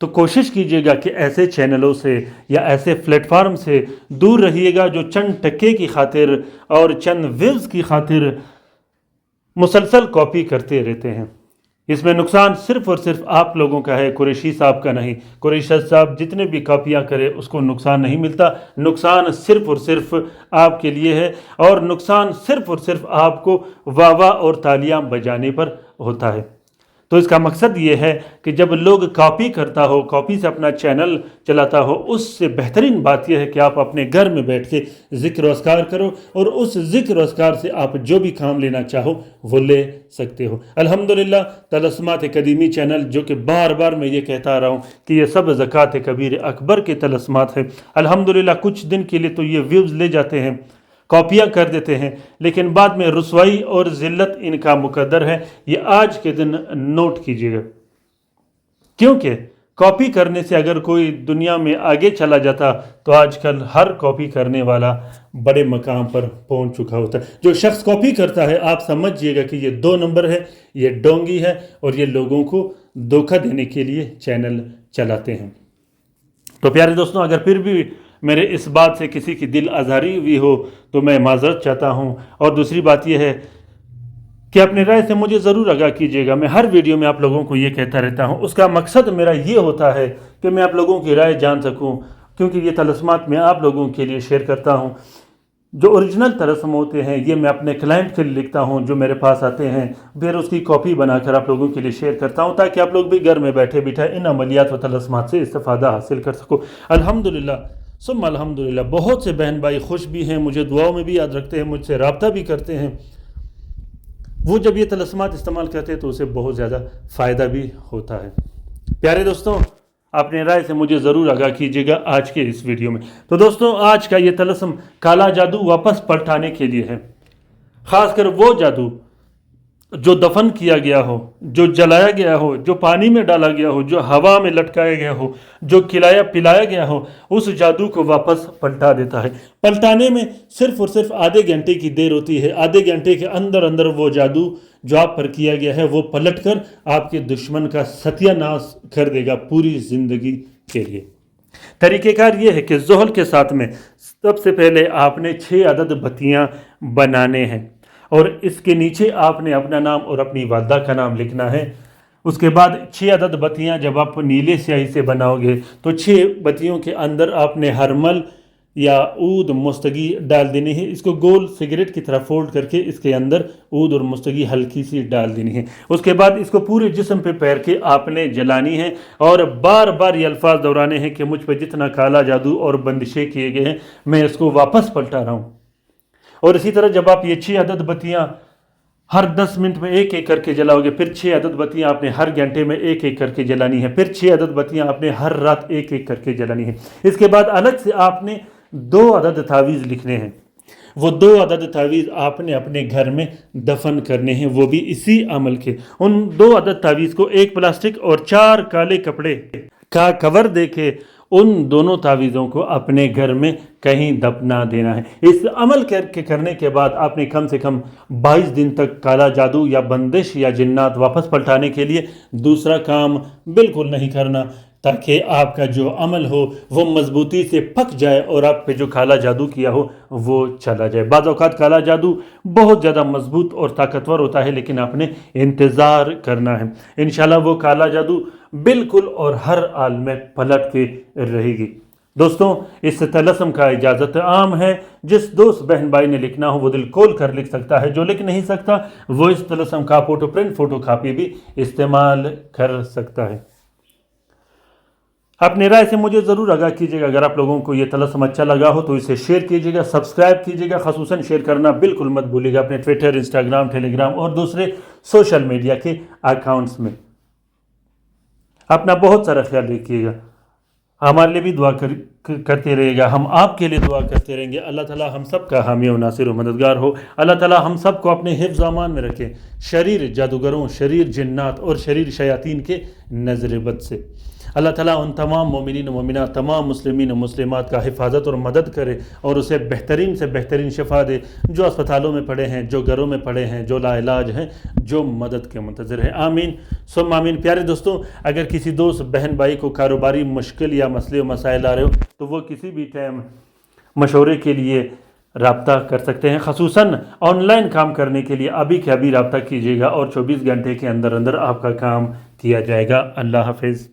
تو کوشش کیجیے گا کہ ایسے چینلوں سے یا ایسے پلیٹ فارم سے دور رہیے گا جو چند ٹکے کی خاطر اور چند ویوز کی خاطر مسلسل کاپی کرتے رہتے ہیں۔ اس میں نقصان صرف اور صرف آپ لوگوں کا ہے، قریشی صاحب کا نہیں۔ قریشی صاحب جتنے بھی کاپیاں کرے اس کو نقصان نہیں ملتا، نقصان صرف اور صرف آپ کے لیے ہے، اور نقصان صرف اور صرف آپ کو واہ واہ اور تالیاں بجانے پر ہوتا ہے۔ تو اس کا مقصد یہ ہے کہ جب لوگ کاپی کرتا ہو، کاپی سے اپنا چینل چلاتا ہو، اس سے بہترین بات یہ ہے کہ آپ اپنے گھر میں بیٹھ کے ذکر و اذکار کرو، اور اس ذکر و اذکار سے آپ جو بھی کام لینا چاہو وہ لے سکتے ہو۔ الحمدللہ طلسمات قدیمی چینل، جو کہ بار بار میں یہ کہتا آ رہا ہوں کہ یہ سب زکوٰۃ کبیر اکبر کے طلسمات ہیں، الحمدللہ کچھ دن کے لیے تو یہ ویوز لے جاتے ہیں، کاپیاں کر دیتے ہیں، لیکن بعد میں رسوائی اور ذلت ان کا مقدر ہے۔ یہ آج کے دن نوٹ کیجیے گا، کیونکہ کاپی کرنے سے اگر کوئی دنیا میں آگے چلا جاتا تو آج کل ہر کاپی کرنے والا بڑے مقام پر پہنچ چکا ہوتا ہے۔ جو شخص کاپی کرتا ہے، آپ سمجھئے گا کہ یہ 2 نمبر ہے، یہ ڈونگی ہے، اور یہ لوگوں کو دھوکہ دینے کے لیے چینل چلاتے ہیں۔ تو پیارے دوستوں، اگر پھر بھی میرے اس بات سے کسی کی دل آزاری ہوئی ہو تو میں معذرت چاہتا ہوں، اور دوسری بات یہ ہے کہ اپنی رائے سے مجھے ضرور آگاہ کیجیے گا۔ میں ہر ویڈیو میں آپ لوگوں کو یہ کہتا رہتا ہوں، اس کا مقصد میرا یہ ہوتا ہے کہ میں آپ لوگوں کی رائے جان سکوں، کیونکہ یہ طلسمات میں آپ لوگوں کے لیے شیئر کرتا ہوں۔ جو اوریجنل طلسم ہوتے ہیں یہ میں اپنے کلائنٹ کے لیے لکھتا ہوں، جو میرے پاس آتے ہیں، پھر اس کی کاپی بنا کر آپ لوگوں کے لیے شیئر کرتا ہوں، تاکہ آپ لوگ بھی گھر میں بیٹھے بیٹھے ان عملیات و طلسمات سے استفادہ حاصل کر سکو۔ الحمدللہ ثم الحمدللہ، بہت سے بہن بھائی خوش بھی ہیں، مجھے دعاؤں میں بھی یاد رکھتے ہیں، مجھ سے رابطہ بھی کرتے ہیں۔ وہ جب یہ طلسمات استعمال کرتے ہیں تو اسے بہت زیادہ فائدہ بھی ہوتا ہے۔ پیارے دوستوں، اپنے رائے سے مجھے ضرور آگاہ کیجیے گا آج کے اس ویڈیو میں۔ تو دوستوں، آج کا یہ طلسم کالا جادو واپس پلٹانے کے لیے ہے، خاص کر وہ جادو جو دفن کیا گیا ہو، جو جلایا گیا ہو، جو پانی میں ڈالا گیا ہو، جو ہوا میں لٹکایا گیا ہو، جو کھلایا پلایا گیا ہو، اس جادو کو واپس پلٹا دیتا ہے۔ پلٹانے میں صرف اور صرف آدھے گھنٹے کی دیر ہوتی ہے۔ آدھے گھنٹے کے اندر اندر وہ جادو جو آپ پر کیا گیا ہے وہ پلٹ کر آپ کے دشمن کا ستیہ ناش کر دے گا پوری زندگی کے لیے۔ طریقہ کار یہ ہے کہ زحل کے ساتھ میں سب سے پہلے آپ نے 6 عدد بتیاں بنانے ہیں، اور اس کے نیچے آپ نے اپنا نام اور اپنی والدہ کا نام لکھنا ہے۔ اس کے بعد 6 عدد بتیاں جب آپ نیلے سیاہی سے بناؤ گے تو 6 بتیوں کے اندر آپ نے ہرمل یا عود مستگی ڈال دینی ہے۔ اس کو گول سگریٹ کی طرح فولڈ کر کے اس کے اندر عود اور مستگی ہلکی سی ڈال دینی ہے۔ اس کے بعد اس کو پورے جسم پہ پیر کے آپ نے جلانی ہے، اور بار بار یہ الفاظ دہرانے ہیں کہ مجھ پہ جتنا کالا جادو اور بندشیں کیے گئے ہیں میں اس کو واپس پلٹا رہا ہوں۔ اور اسی طرح جب آپ یہ 6 عدد بتیاں ہر 10 منٹ میں ایک ایک کر کے جلاؤ گے، پھر 6 عدد بتیاں آپ نے ہر گھنٹے میں ایک ایک کر کے جلانی ہے، پھر 6 عدد بتیاں آپ نے ہر رات ایک ایک کر کے جلانی ہے۔ اس کے بعد الگ سے آپ نے 2 عدد تعویذ لکھنے ہیں۔ وہ 2 عدد تعویذ آپ نے اپنے گھر میں دفن کرنے ہیں، وہ بھی اسی عمل کے۔ ان 2 عدد تعویذ کو ایک پلاسٹک اور 4 کالے کپڑے کا کور دے کے ان دونوں تعویذوں کو اپنے گھر میں کہیں دفنا دینا ہے۔ اس عمل کرنے کے بعد آپ نے کم سے کم 22 دن تک کالا جادو یا بندش یا جنات واپس پلٹانے کے لیے دوسرا کام بالکل نہیں کرنا، تاکہ آپ کا جو عمل ہو وہ مضبوطی سے پک جائے اور آپ پہ جو کالا جادو کیا ہو وہ چلا جائے۔ بعض اوقات کالا جادو بہت زیادہ مضبوط اور طاقتور ہوتا ہے، لیکن آپ نے انتظار کرنا ہے۔ انشاءاللہ وہ کالا جادو بالکل اور ہر حال میں پلٹ کے رہے گی۔ دوستوں، اس طلسم کا اجازت عام ہے، جس دوست بہن بھائی نے لکھنا ہو وہ دل کھول کر لکھ سکتا ہے، جو لکھ نہیں سکتا وہ اس طلسم کا فوٹو پرنٹ فوٹو کاپی بھی استعمال کر سکتا ہے۔ اپنی رائے سے مجھے ضرور آگاہ کیجیے گا۔ اگر آپ لوگوں کو یہ طلسم اچھا لگا ہو تو اسے شیئر کیجیے گا، سبسکرائب کیجیے گا، خصوصاً شیئر کرنا بالکل مت بھولیے گا اپنے ٹویٹر، انسٹاگرام، ٹیلی گرام اور دوسرے سوشل میڈیا کے اکاؤنٹس میں۔ اپنا بہت سارا خیال رکھیے گا، ہمارے لیے بھی دعا کرتے رہیے گا، ہم آپ کے لیے دعا کرتے رہیں گے۔ اللہ تعالیٰ ہم سب کا حامی و ناصر و مددگار ہو۔ اللہ تعالیٰ ہم سب کو اپنے حفظ و امان میں رکھے، شریر جادوگروں، شریر جنات اور شریر شیاطین کے نظر بد سے۔ اللہ تعالیٰ ان تمام مومنین و مومنات، تمام مسلمین و مسلمات کا حفاظت اور مدد کرے اور اسے بہترین سے بہترین شفا دے، جو اسپتالوں میں پڑے ہیں، جو گھروں میں پڑے ہیں، جو لا علاج ہیں، جو مدد کے منتظر ہیں، آمین ثم آمین۔ پیارے دوستوں، اگر کسی دوست بہن بھائی کو کاروباری مشکل یا مسئلے و مسائل آ رہے ہو تو وہ کسی بھی ٹائم مشورے کے لیے رابطہ کر سکتے ہیں، خصوصاً آن لائن کام کرنے کے لیے ابھی کے ابھی رابطہ کیجیے گا اور 24 گھنٹے کے اندر آپ کا کام کیا جائے گا۔ اللہ حافظ۔